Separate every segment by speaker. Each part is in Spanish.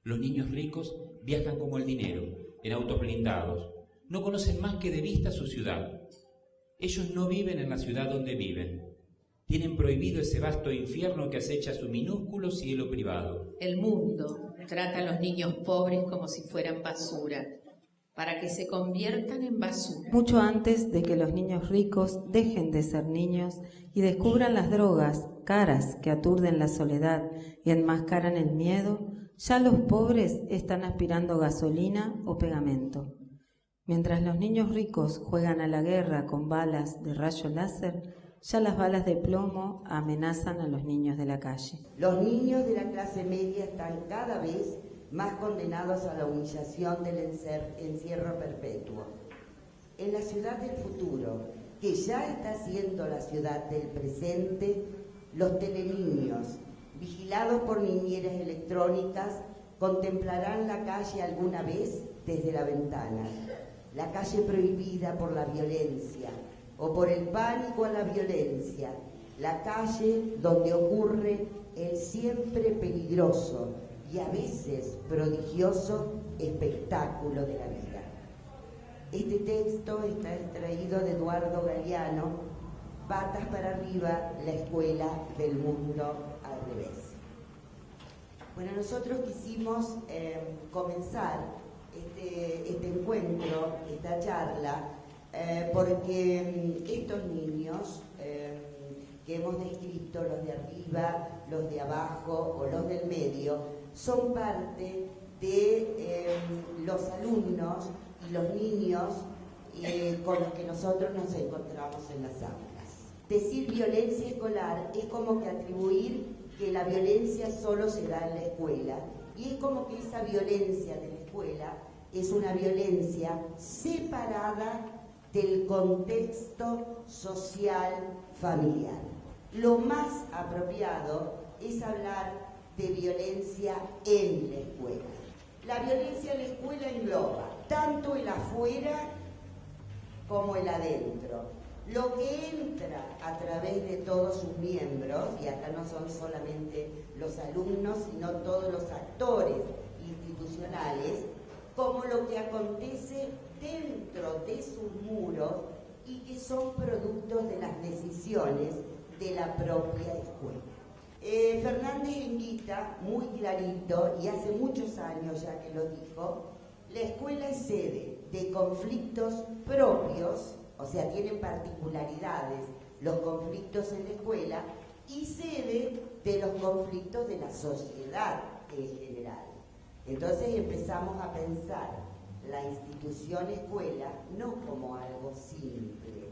Speaker 1: Los niños ricos viajan como el dinero, en autos blindados. No conocen más que de vista su ciudad. Ellos no viven en la ciudad donde viven. Tienen prohibido ese vasto infierno que acecha su minúsculo cielo privado.
Speaker 2: El mundo trata a los niños pobres como si fueran basura, para que se conviertan en basura.
Speaker 3: Mucho antes de que los niños ricos dejen de ser niños y descubran las drogas caras que aturden la soledad y enmascaran el miedo, ya los pobres están aspirando gasolina o pegamento. Mientras los niños ricos juegan a la guerra con balas de rayo láser, ya las balas de plomo amenazan a los niños de la calle.
Speaker 4: Los niños de la clase media están cada vez más condenados a la humillación del encierro perpetuo. En la ciudad del futuro, que ya está siendo la ciudad del presente, los teleniños, vigilados por niñeras electrónicas, contemplarán la calle alguna vez desde la ventana, la calle prohibida por la violencia o por el pánico a la violencia, la calle donde ocurre el siempre peligroso y a veces prodigioso espectáculo de la vida. Este texto está extraído de Eduardo Galeano, Patas para arriba, la escuela del mundo al revés. Bueno, nosotros quisimos comenzar este encuentro, esta charla, porque estos niños que hemos descrito, los de arriba, los de abajo o los del medio, son parte de los alumnos y los niños con los que nosotros nos encontramos en las aulas. Decir violencia escolar es como que atribuir que la violencia solo se da en la escuela, y es como que esa violencia de la escuela es una violencia separada del contexto social familiar. Lo más apropiado es hablar de violencia en la escuela. La violencia en la escuela engloba tanto el afuera como el adentro. Lo que entra a través de todos sus miembros, y acá no son solamente los alumnos, sino todos los actores institucionales, como lo que acontece dentro de sus muros y que son productos de las decisiones de la propia escuela. Fernández indica muy clarito, y hace muchos años ya que lo dijo, la escuela es sede de conflictos propios, o sea, tienen particularidades los conflictos en la escuela, y sede de los conflictos de la sociedad en general. Entonces empezamos a pensar la institución escuela no como algo simple,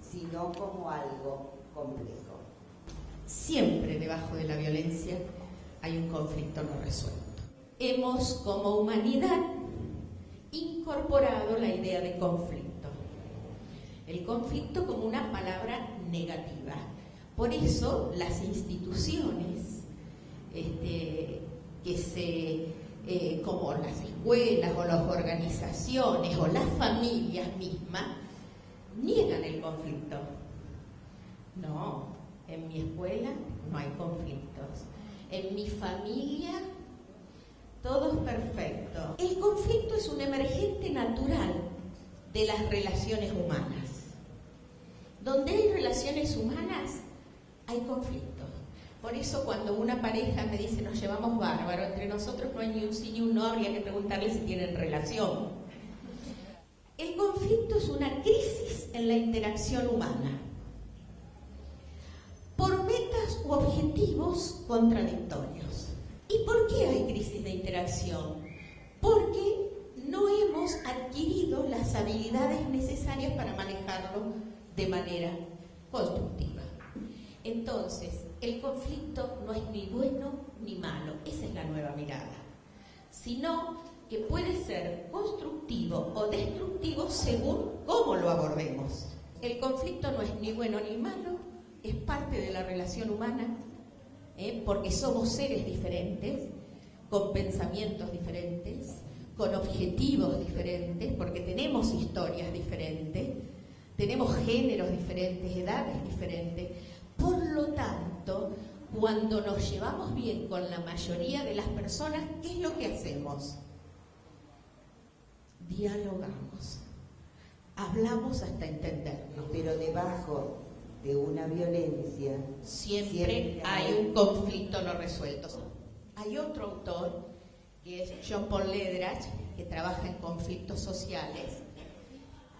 Speaker 4: sino como algo complejo.
Speaker 2: Siempre debajo de la violencia hay un conflicto no resuelto. Hemos, como humanidad, incorporado la idea de conflicto. El conflicto como una palabra negativa. Por eso las instituciones como las escuelas o las organizaciones o las familias mismas niegan el conflicto. No, en mi escuela no hay conflictos. En mi familia todo es perfecto. El conflicto es un emergente natural de las relaciones humanas. Donde hay relaciones humanas, hay conflictos. Por eso cuando una pareja me dice nos llevamos bárbaro, entre nosotros no hay ni un sí ni un no, habría que preguntarle si tienen relación. El conflicto es una crisis en la interacción humana, por metas u objetivos contradictorios. ¿Y por qué hay crisis de interacción? Porque no hemos adquirido las habilidades necesarias para manejarlo de manera constructiva. Entonces, el conflicto no es ni bueno ni malo, esa es la nueva mirada, sino que puede ser constructivo o destructivo según cómo lo abordemos. El conflicto no es ni bueno ni malo, es parte de la relación humana, porque somos seres diferentes, con pensamientos diferentes, con objetivos diferentes, porque tenemos historias diferentes, tenemos géneros diferentes, edades diferentes. Por lo tanto, Cuando nos llevamos bien con la mayoría de las personas, ¿qué es lo que hacemos? Dialogamos, hablamos hasta entendernos.
Speaker 4: Pero debajo de una violencia
Speaker 2: Siempre hay un conflicto no resuelto. Hay otro autor, que es John Paul Lederach, que trabaja en conflictos sociales,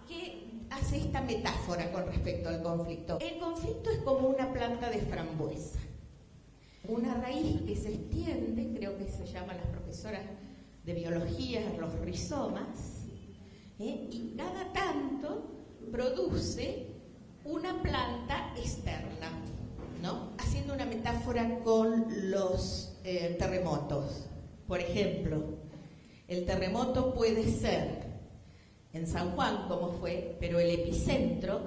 Speaker 2: que hace esta metáfora con respecto al conflicto. El conflicto es como una planta de frambuesa, una raíz que se extiende, creo que se llaman las profesoras de biología los rizomas, y cada tanto produce una planta externa, ¿no? Haciendo una metáfora con los terremotos. Por ejemplo, el terremoto puede ser en San Juan, como fue, pero el epicentro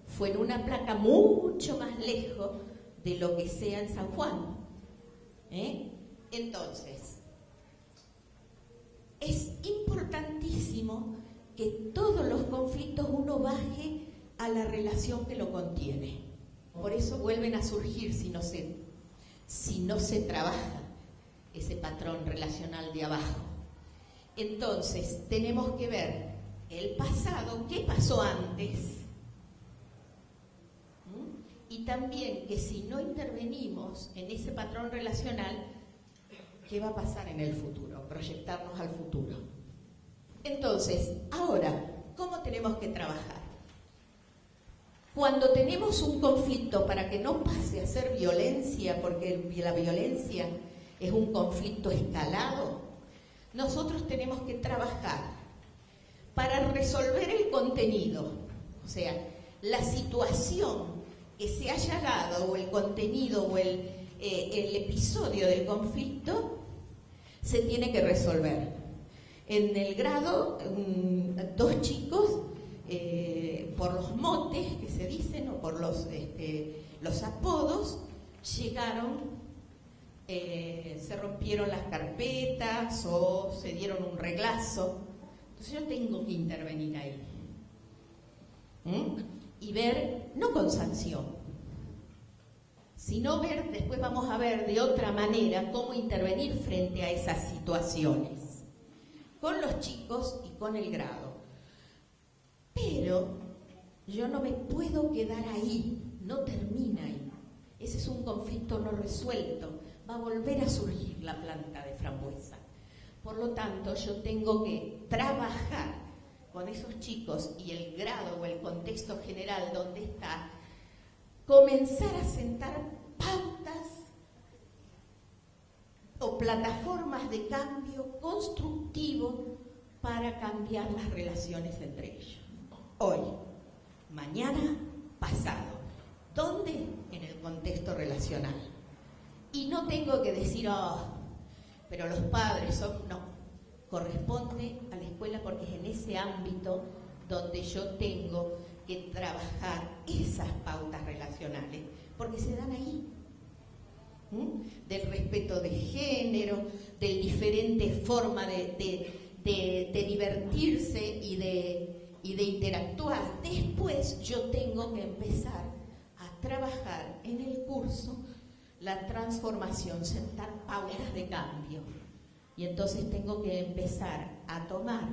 Speaker 2: fue en una placa mucho más lejos de lo que sea en San Juan. Entonces, es importantísimo que todos los conflictos uno baje a la relación que lo contiene. Por eso vuelven a surgir si no se trabaja ese patrón relacional de abajo. Entonces, tenemos que ver el pasado, qué pasó antes, y también que si no intervenimos en ese patrón relacional, ¿qué va a pasar en el futuro? Proyectarnos al futuro. Entonces, ahora, ¿cómo tenemos que trabajar? Cuando tenemos un conflicto, para que no pase a ser violencia, porque la violencia es un conflicto escalado, nosotros tenemos que trabajar para resolver el contenido, o sea, la situación que se haya dado, o el contenido, o el episodio del conflicto, se tiene que resolver. En el grado, dos chicos, por los motes que se dicen, o por los apodos, llegaron, se rompieron las carpetas, o se dieron un reglazo. Entonces yo tengo que intervenir ahí. Y ver, no con sanción, sino ver, después vamos a ver de otra manera cómo intervenir frente a esas situaciones, con los chicos y con el grado. Pero yo no me puedo quedar ahí, no termina ahí. Ese es un conflicto no resuelto, va a volver a surgir la planta de frambuesa. Por lo tanto, yo tengo que trabajar con esos chicos y el grado o el contexto general donde está, comenzar a sentar pautas o plataformas de cambio constructivo para cambiar las relaciones entre ellos. Hoy, mañana, pasado. ¿Dónde? En el contexto relacional. Y no tengo que decir, pero los padres son... No, corresponde a la escuela, porque es en ese ámbito donde yo tengo que trabajar esas pautas relacionales, porque se dan ahí. Del respeto de género, de diferentes formas de divertirse y de interactuar. Después yo tengo que empezar a trabajar en el curso la transformación, sentar pautas de cambio. Y entonces tengo que empezar a tomar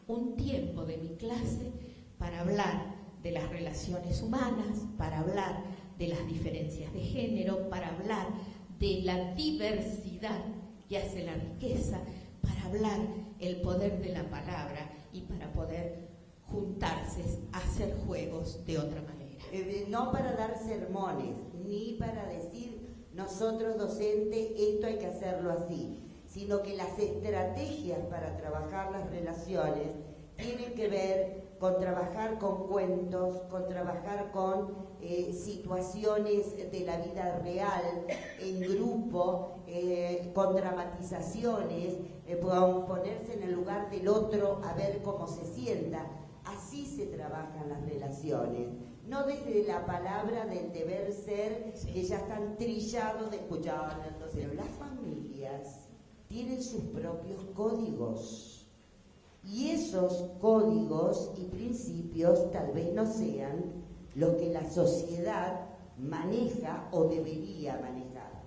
Speaker 2: un tiempo de mi clase para hablar de las relaciones humanas, para hablar de las diferencias de género, para hablar de la diversidad que hace la riqueza, para hablar el poder de la palabra y para poder juntarse a hacer juegos de otra manera.
Speaker 4: No para dar sermones, ni para decir nosotros docentes esto hay que hacerlo así, sino que las estrategias para trabajar las relaciones tienen que ver con trabajar con cuentos, con trabajar con situaciones de la vida real, en grupo, con dramatizaciones, con ponerse en el lugar del otro a ver cómo se sienta. Así se trabajan las relaciones, no desde la palabra del deber ser, que ya están trillados de escuchar. Pero las familias tienen sus propios códigos, y esos códigos y principios tal vez no sean los que la sociedad maneja o debería manejar.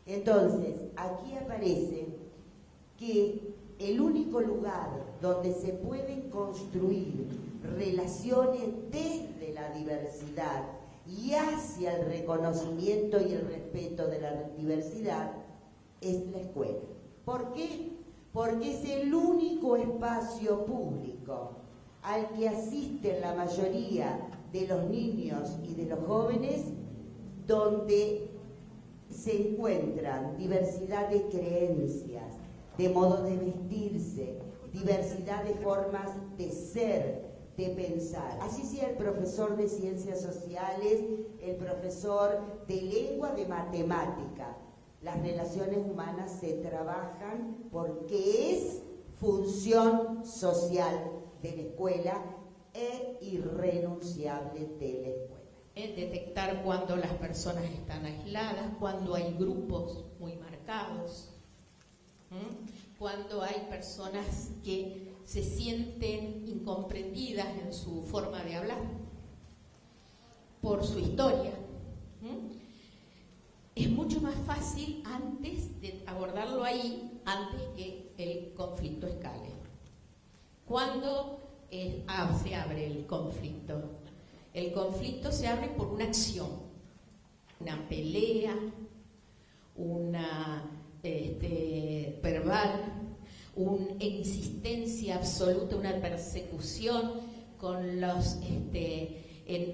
Speaker 4: Entonces, aquí aparece que el único lugar donde se pueden construir relaciones desde la diversidad y hacia el reconocimiento y el respeto de la diversidad es la escuela. ¿Por qué? Porque es el único espacio público al que asisten la mayoría de los niños y de los jóvenes, donde se encuentran diversidad de creencias, de modo de vestirse, diversidad de formas de ser, de pensar. Así sea el profesor de ciencias sociales, el profesor de lengua, de matemática. Las relaciones humanas se trabajan porque es función social de la escuela e irrenunciable de la escuela.
Speaker 2: Detectar cuando las personas están aisladas, cuando hay grupos muy marcados, cuando hay personas que se sienten incomprendidas en su forma de hablar por su historia. Es mucho más fácil antes de abordarlo ahí, antes que el conflicto escale. ¿Cuándo se abre el conflicto? El conflicto se abre por una acción, una pelea, una verbal, una insistencia absoluta, una persecución con los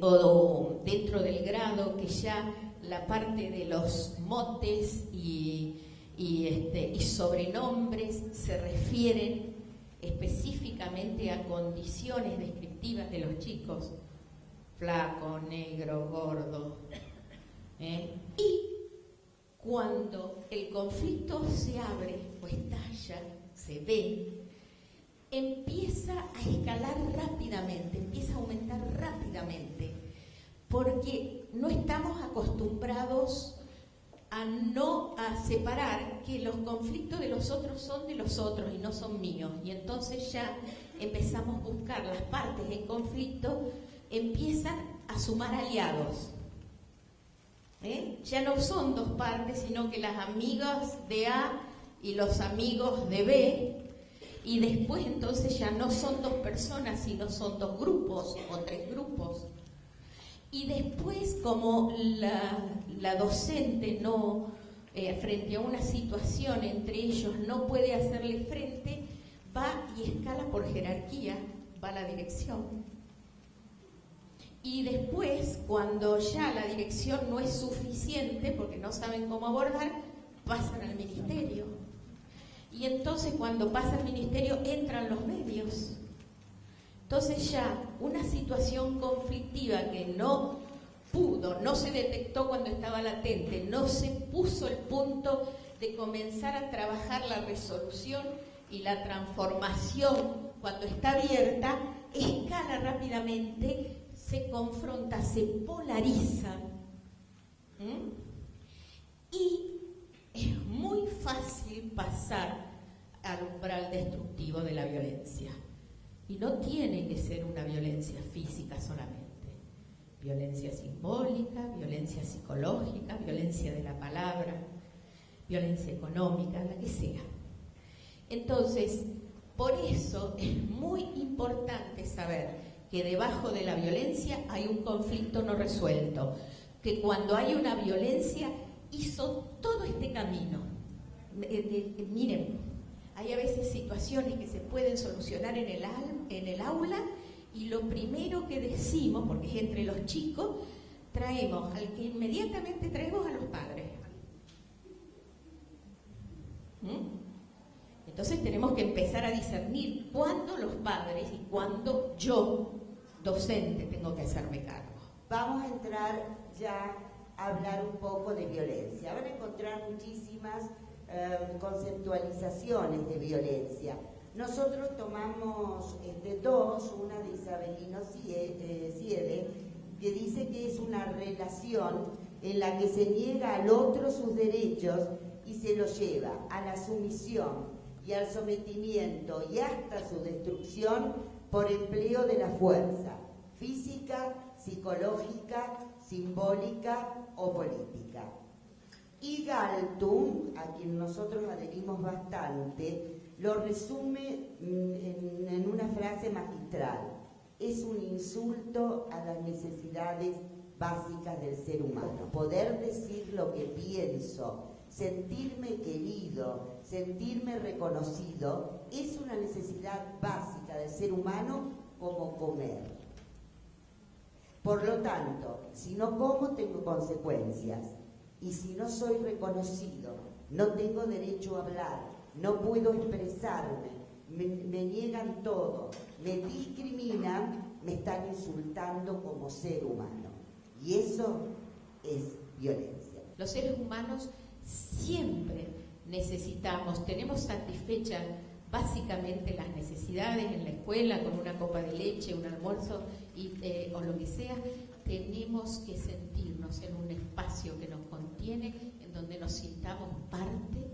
Speaker 2: o dentro del grado, que ya la parte de los motes y sobrenombres se refieren específicamente a condiciones descriptivas de los chicos: flaco, negro, gordo. Y cuando el conflicto se abre o estalla, se ve, empieza a escalar rápidamente, empieza a aumentar rápidamente, porque no estamos acostumbrados a separar que los conflictos de los otros son de los otros y no son míos, y entonces ya empezamos a buscar las partes en conflicto, empiezan a sumar aliados. Ya no son dos partes, sino que las amigas de A y los amigos de B, y después entonces ya no son dos personas, sino son dos grupos o tres grupos. Y después, como la docente no, frente a una situación entre ellos no puede hacerle frente, va y escala por jerarquía, va a la dirección. Y después, cuando ya la dirección no es suficiente, porque no saben cómo abordar, pasan al ministerio. Y entonces, cuando pasa al ministerio, entran los medios. Entonces ya una situación conflictiva que no se detectó cuando estaba latente, no se puso el punto de comenzar a trabajar la resolución y la transformación cuando está abierta, escala rápidamente, se confronta, se polariza. Y es muy fácil pasar al umbral destructivo de la violencia. Y no tiene que ser una violencia física solamente. Violencia simbólica, violencia psicológica, violencia de la palabra, violencia económica, la que sea. Entonces, por eso es muy importante saber que debajo de la violencia hay un conflicto no resuelto, que cuando hay una violencia hizo todo este camino. Miren, hay a veces situaciones que se pueden solucionar en el aula, y lo primero que decimos, porque es entre los chicos, traemos al que inmediatamente traemos a los padres. Entonces tenemos que empezar a discernir cuándo los padres y cuándo yo, docente, tengo que hacerme cargo.
Speaker 4: Vamos a entrar ya a hablar un poco de violencia. Van a encontrar muchísimas conceptualizaciones de violencia. Nosotros tomamos dos, una de Isabelino Siede, que dice que es una relación en la que se niega al otro sus derechos y se lo lleva a la sumisión y al sometimiento y hasta su destrucción por empleo de la fuerza física, psicológica, simbólica o política. Y Galtung, a quien nosotros adherimos bastante, lo resume en una frase magistral: es un insulto a las necesidades básicas del ser humano. Poder decir lo que pienso, sentirme querido, sentirme reconocido, es una necesidad básica del ser humano, como comer. Por lo tanto, si no como, tengo consecuencias. Y si no soy reconocido, no tengo derecho a hablar, no puedo expresarme, me niegan todo, me discriminan, me están insultando como ser humano. Y eso es violencia.
Speaker 2: Los seres humanos siempre tenemos satisfechas básicamente las necesidades en la escuela, con una copa de leche, un almuerzo o lo que sea. Tenemos que sentirnos en un espacio que nos contiene, en donde nos sintamos parte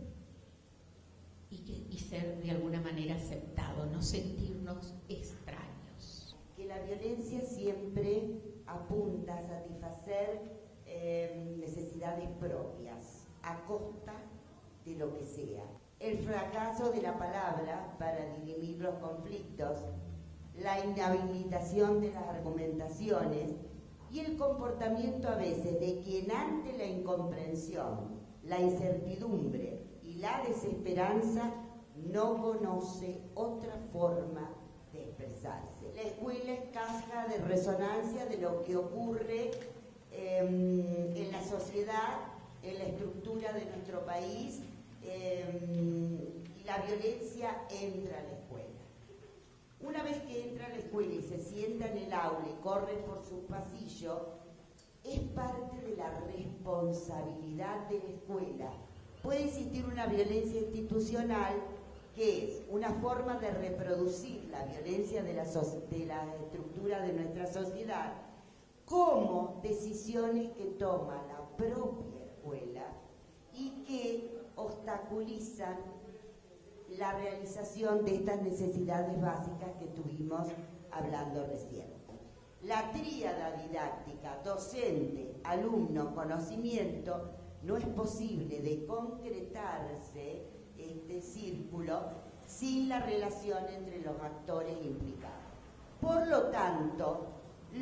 Speaker 2: y ser de alguna manera aceptados, no sentirnos extraños.
Speaker 4: Que la violencia siempre apunta a satisfacer necesidades propias, a costa de lo que sea. El fracaso de la palabra para dirimir los conflictos, la inhabilitación de las argumentaciones y el comportamiento a veces de quien ante la incomprensión, la incertidumbre y la desesperanza no conoce otra forma de expresarse. La escuela es caja de resonancia de lo que ocurre en la sociedad, en la estructura de nuestro país, y la violencia entra a la escuela. Una vez que entra a la escuela y se sienta en el aula y corre por sus pasillos, es parte de la responsabilidad de la escuela. Puede existir una violencia institucional, que es una forma de reproducir la violencia de la estructura de nuestra sociedad, como decisiones que toma la propia escuela y que obstaculizan la realización de estas necesidades básicas que estuvimos hablando recién. La tríada didáctica, docente, alumno, conocimiento, no es posible de concretarse este círculo sin la relación entre los actores implicados. Por lo tanto,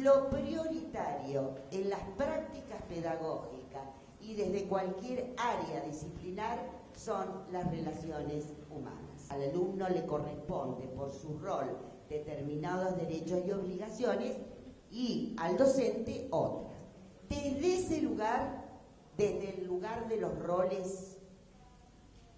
Speaker 4: lo prioritario en las prácticas pedagógicas y desde cualquier área disciplinar son las relaciones humanas. Al alumno le corresponde, por su rol, determinados derechos y obligaciones, y al docente otras. Desde ese lugar, desde el lugar de los roles,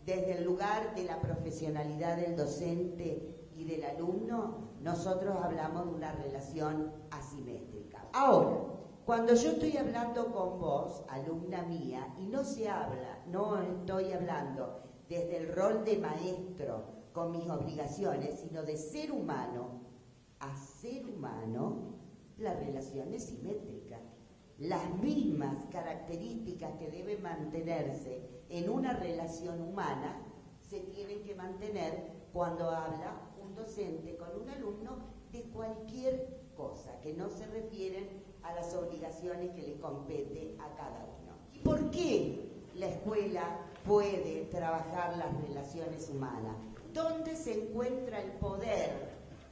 Speaker 4: desde el lugar de la profesionalidad del docente y del alumno, nosotros hablamos de una relación asimétrica. Ahora, cuando yo estoy hablando con vos, alumna mía, y no estoy hablando desde el rol de maestro con mis obligaciones, sino de ser humano a ser humano, la relación es simétrica. Las mismas características que deben mantenerse en una relación humana se tienen que mantener cuando habla un docente con un alumno de cualquier cosa, que no se refieren a las obligaciones que le compete a cada uno. ¿Y por qué la escuela puede trabajar las relaciones humanas? ¿Dónde se encuentra el poder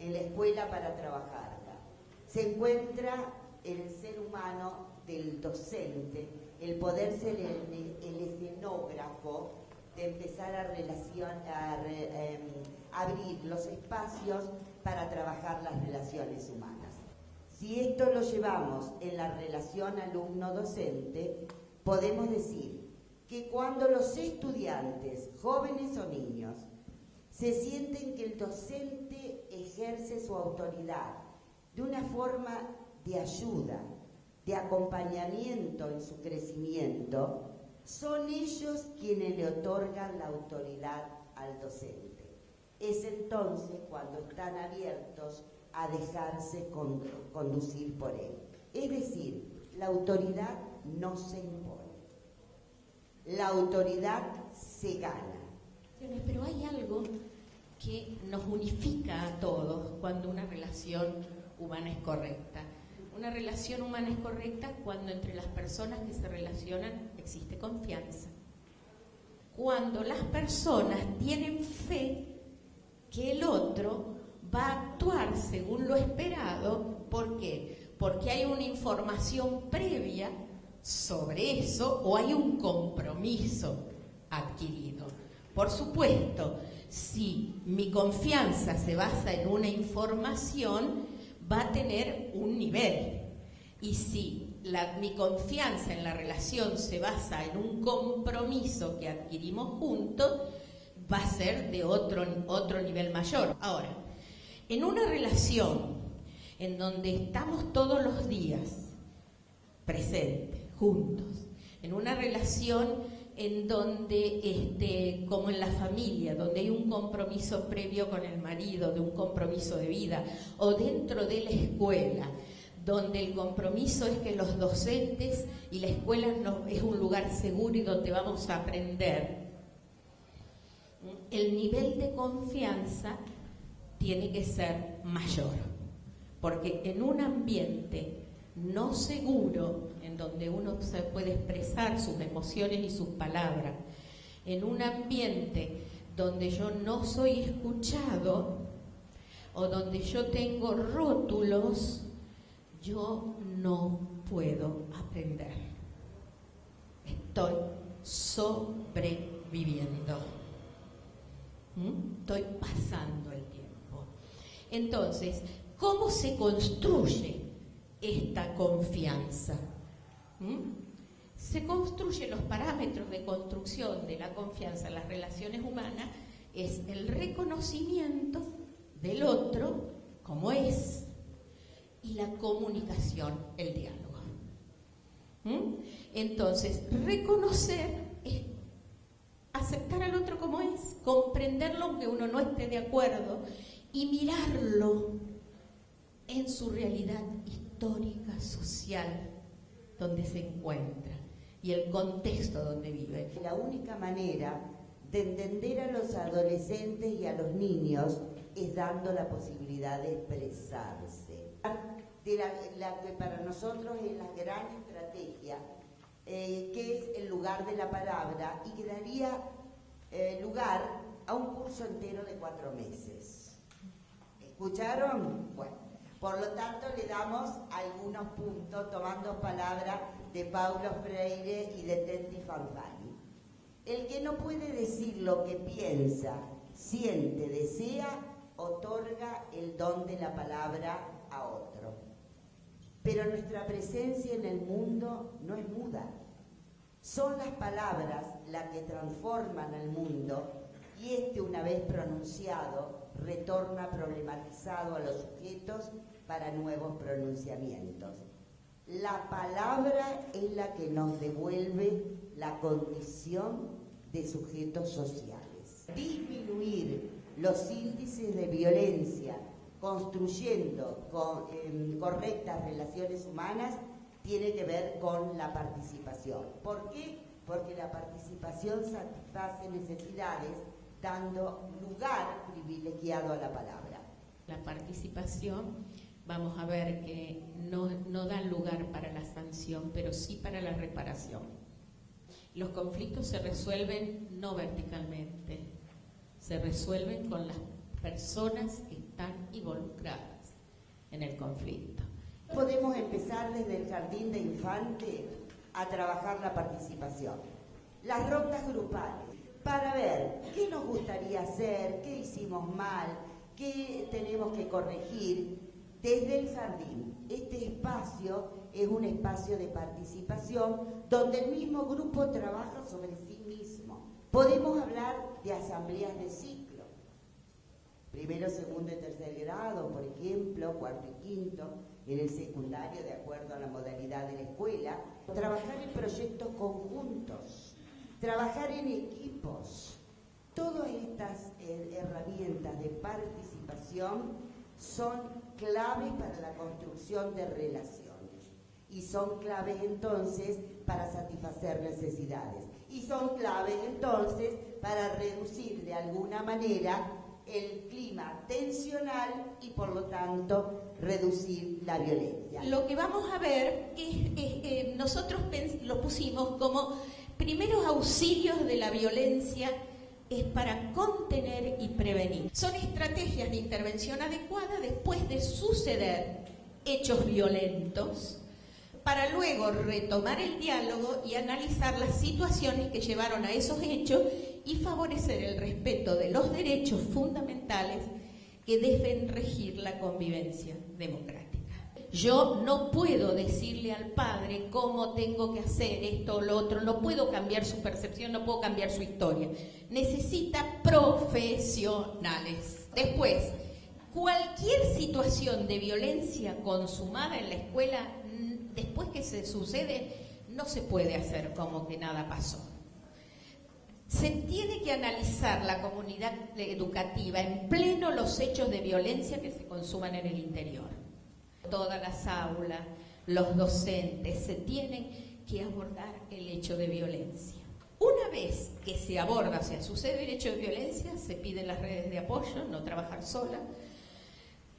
Speaker 4: en la escuela para trabajarla? Se encuentra en el ser humano del docente, el poder ser el escenógrafo de empezar a abrir los espacios para trabajar las relaciones humanas. Si esto lo llevamos en la relación alumno-docente, podemos decir que cuando los estudiantes, jóvenes o niños, se sienten que el docente ejerce su autoridad de una forma de ayuda, de acompañamiento en su crecimiento, son ellos quienes le otorgan la autoridad al docente. Es entonces cuando están abiertos a dejarse conducir por él. Es decir, la autoridad no se impone, la autoridad se gana.
Speaker 2: Pero hay algo que nos unifica a todos cuando una relación humana es correcta. Una relación humana es correcta cuando entre las personas que se relacionan existe confianza. cuando las personas tienen fe que el otro va a actuar según lo esperado. ¿Por qué? Porque hay una información previa sobre eso o hay un compromiso adquirido. Por supuesto, si mi confianza se basa en una información, va a tener un nivel. Y si mi confianza en la relación se basa en un compromiso que adquirimos juntos, va a ser de otro nivel mayor. Ahora, en una relación en donde estamos todos los días presentes, juntos, en una relación en donde, como en la familia, donde hay un compromiso previo con el marido, de un compromiso de vida, o dentro de la escuela, donde el compromiso es que los docentes y la escuela es un lugar seguro y donde vamos a aprender, el nivel de confianza tiene que ser mayor, porque en un ambiente no seguro, en donde uno se puede expresar sus emociones y sus palabras, en un ambiente donde yo no soy escuchado o donde yo tengo rótulos, yo no puedo aprender. Estoy sobreviviendo. Estoy pasando el tiempo. Entonces, ¿cómo se construye esta confianza? Se construyen los parámetros de construcción de la confianza en las relaciones humanas, es el reconocimiento del otro como es y la comunicación, el diálogo. Entonces, reconocer es aceptar al otro como es, comprenderlo aunque uno no esté de acuerdo y mirarlo en su realidad histórica, social, donde se encuentra y el contexto donde vive.
Speaker 4: La única manera de entender a los adolescentes y a los niños es dando la posibilidad de expresarse. De la que para nosotros es la gran estrategia, que es el lugar de la palabra y que daría lugar a un curso entero de 4 meses. ¿Escucharon? Bueno, por lo tanto le damos algunos puntos tomando palabras de Paulo Freire y de Tetti Fanfani. El que no puede decir lo que piensa, siente, desea, otorga el don de la palabra a otro. Pero nuestra presencia en el mundo no es muda. Son las palabras las que transforman al mundo y una vez pronunciado, retorna problematizado a los sujetos para nuevos pronunciamientos. La palabra es la que nos devuelve la condición de sujetos sociales. Disminuir los índices de violencia construyendo correctas relaciones humanas tiene que ver con la participación. ¿Por qué? Porque la participación satisface necesidades dando lugar privilegiado a la palabra.
Speaker 2: La participación, vamos a ver que no da lugar para la sanción, pero sí para la reparación. Los conflictos se resuelven no verticalmente, se resuelven con las personas que están involucradas en el conflicto.
Speaker 4: Podemos empezar desde el jardín de infante a trabajar la participación. Las rondas grupales, para ver qué nos gustaría hacer, qué hicimos mal, qué tenemos que corregir desde el jardín. Este espacio es un espacio de participación donde el mismo grupo trabaja sobre sí mismo. Podemos hablar de asambleas de ciclo. Primero, segundo y tercer grado, por ejemplo, cuarto y quinto, en el secundario, de acuerdo a la modalidad de la escuela. Trabajar en proyectos conjuntos, trabajar en equipos. Todas estas herramientas de participación son claves para la construcción de relaciones y son claves entonces para satisfacer necesidades y son claves entonces para reducir de alguna manera el clima tensional y por lo tanto reducir la violencia.
Speaker 2: Lo que vamos a ver es nosotros lo pusimos como primeros auxilios de la violencia es para contener y prevenir. Son estrategias de intervención adecuada después de suceder hechos violentos, para luego retomar el diálogo y analizar las situaciones que llevaron a esos hechos y favorecer el respeto de los derechos fundamentales que deben regir la convivencia democrática. Yo no puedo decirle al padre cómo tengo que hacer esto o lo otro, no puedo cambiar su percepción, no puedo cambiar su historia. Necesita profesionales. Después, cualquier situación de violencia consumada en la escuela, después que se sucede, no se puede hacer como que nada pasó. Se tiene que analizar la comunidad educativa en pleno los hechos de violencia que se consuman en el interior. Todas las aulas, los docentes, se tienen que abordar el hecho de violencia. Una vez que se aborda, o sea, sucede el hecho de violencia, se piden las redes de apoyo, no trabajar sola,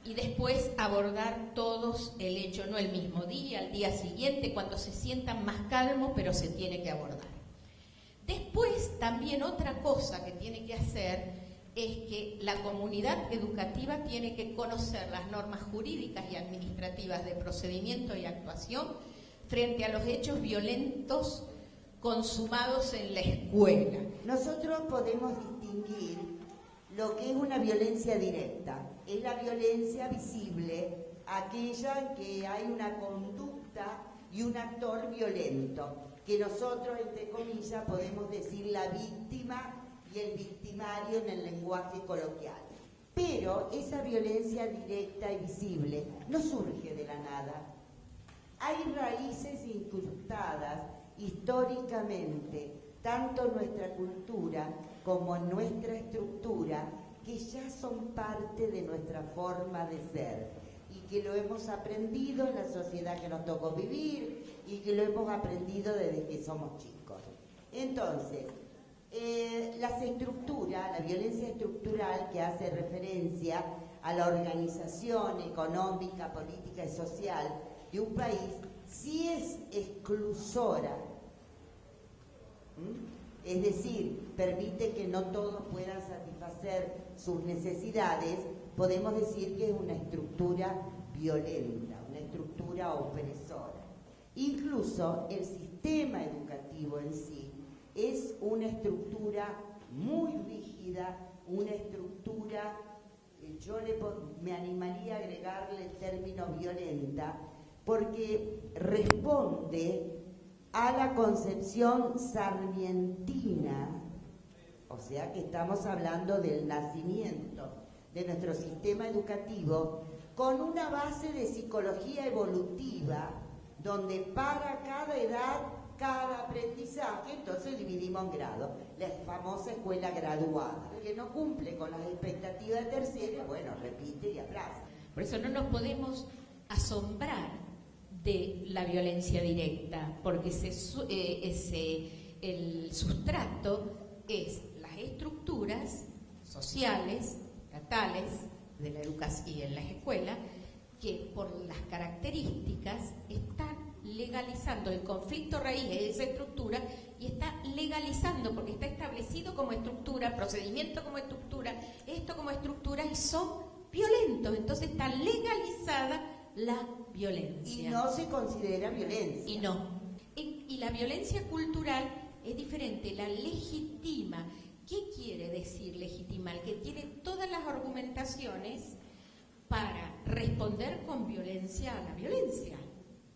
Speaker 2: y después abordar todos el hecho, no el mismo día, al día siguiente, cuando se sientan más calmos, pero se tiene que abordar. Después, también otra cosa que tiene que hacer es que la comunidad educativa tiene que conocer las normas jurídicas y administrativas de procedimiento y actuación frente a los hechos violentos consumados en la escuela.
Speaker 4: Nosotros podemos distinguir lo que es una violencia directa. Es la violencia visible, aquella en que hay una conducta y un actor violento, que nosotros, entre comillas, podemos decir la víctima y el victimario en el lenguaje coloquial. Pero esa violencia directa y visible no surge de la nada. Hay raíces incrustadas históricamente, tanto en nuestra cultura como en nuestra estructura, que ya son parte de nuestra forma de ser y que lo hemos aprendido en la sociedad que nos tocó vivir y que lo hemos aprendido desde que somos chicos. Entonces, las estructuras, la violencia estructural que hace referencia a la organización económica, política y social de un país, sí es exclusora. Es decir, permite que no todos puedan satisfacer sus necesidades. Podemos decir que es una estructura violenta, una estructura opresora. Incluso el sistema educativo en sí es una estructura muy rígida, una estructura, me animaría a agregarle el término violenta, porque responde a la concepción sarmientina, o sea que estamos hablando del nacimiento de nuestro sistema educativo, con una base de psicología evolutiva, donde para cada edad, cada aprendizaje, entonces dividimos en grados. La famosa escuela graduada, que no cumple con las expectativas de tercero, bueno, repite y aplaza.
Speaker 2: Por eso no nos podemos asombrar de la violencia directa, porque el sustrato es las estructuras sociales, estatales, de la educación y en las escuelas, que por las características están legalizando el conflicto raíz de esa estructura y está legalizando, porque está establecido como estructura, procedimiento como estructura, esto como estructura, y son violentos. Entonces está legalizada la violencia.
Speaker 4: Y no se considera violencia.
Speaker 2: Y no. Y la violencia cultural es diferente, la legitima. ¿Qué quiere decir legitimar? Que tiene todas las argumentaciones para responder con violencia a la violencia.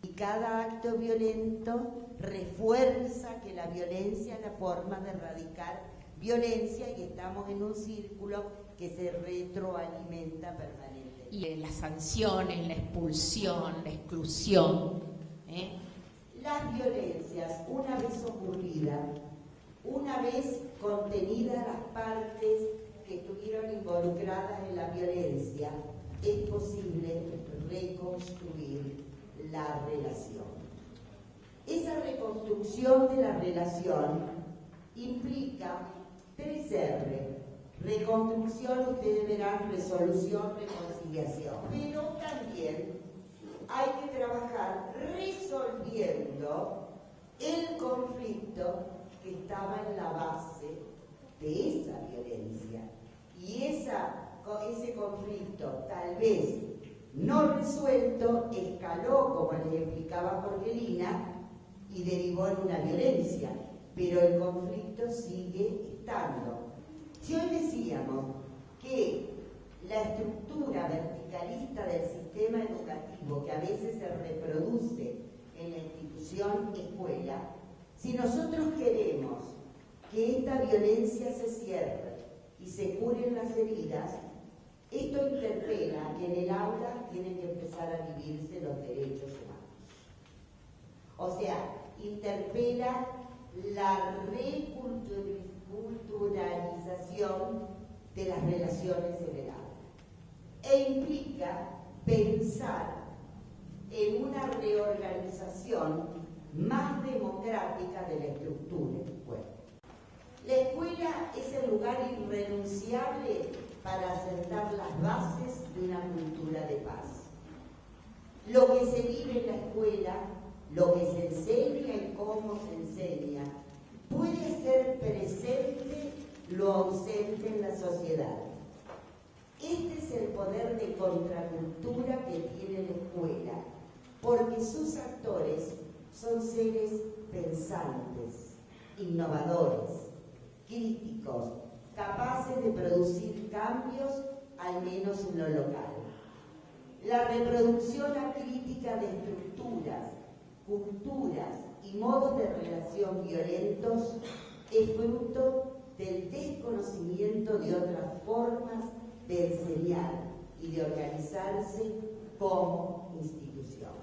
Speaker 4: Y cada acto violento refuerza que la violencia es la forma de erradicar violencia y estamos en un círculo que se retroalimenta permanentemente.
Speaker 2: Y las sanciones, la expulsión, la exclusión.
Speaker 4: Las violencias, una vez ocurridas, una vez contenidas las partes que estuvieron involucradas en la violencia, es posible reconstruir la relación. Esa reconstrucción de la relación implica 3 R. Reconstrucción, ustedes verán, resolución, reconciliación. Pero también hay que trabajar resolviendo el conflicto que estaba en la base de esa violencia. Y ese conflicto, tal vez no resuelto, escaló, como les explicaba Jorgelina, y derivó en una violencia, pero el conflicto sigue estando. Si hoy decíamos que la estructura verticalista del sistema educativo, que a veces se reproduce en la institución escuela, si nosotros queremos que esta violencia se cierre y se curen las heridas, esto interpela que en el aula tienen que empezar a vivirse los derechos humanos. O sea, interpela la reculturalización de las relaciones en el aula e implica pensar en una reorganización más democrática de la estructura de la escuela. La escuela es el lugar irrenunciable para asentar las bases de una cultura de paz. Lo que se vive en la escuela, lo que se enseña y cómo se enseña, puede hacer presente lo ausente en la sociedad. Este es el poder de contracultura que tiene la escuela, porque sus actores son seres pensantes, innovadores, críticos, capaces de producir cambios, al menos en lo local. La reproducción acrítica de estructuras, culturas y modos de relación violentos es fruto del desconocimiento de otras formas de enseñar y de organizarse como institución.